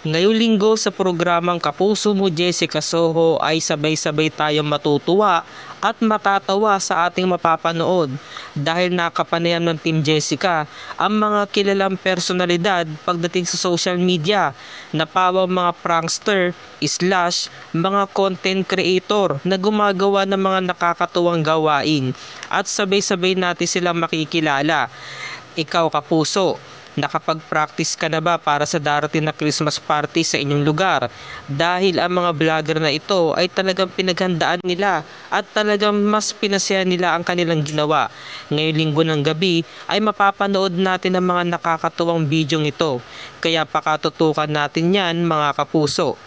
Ngayong linggo sa programang Kapuso Mo Jessica Soho ay sabay-sabay tayong matutuwa at matatawa sa ating mapapanood dahil nakapanayam ng Team Jessica ang mga kilalang personalidad pagdating sa social media na pawang mga prankster slash mga content creator na gumagawa ng mga nakakatuwang gawain at sabay-sabay natin silang makikilala. Ikaw kapuso, nakapag-practice ka na ba para sa darating na Christmas party sa inyong lugar? Dahil ang mga vlogger na ito ay talagang pinaghandaan nila at talagang mas pinasaya nila ang kanilang ginawa. Ngayong linggo ng gabi ay mapapanood natin ang mga nakakatuwang bidyong ito. Kaya pakatutukan natin yan mga kapuso.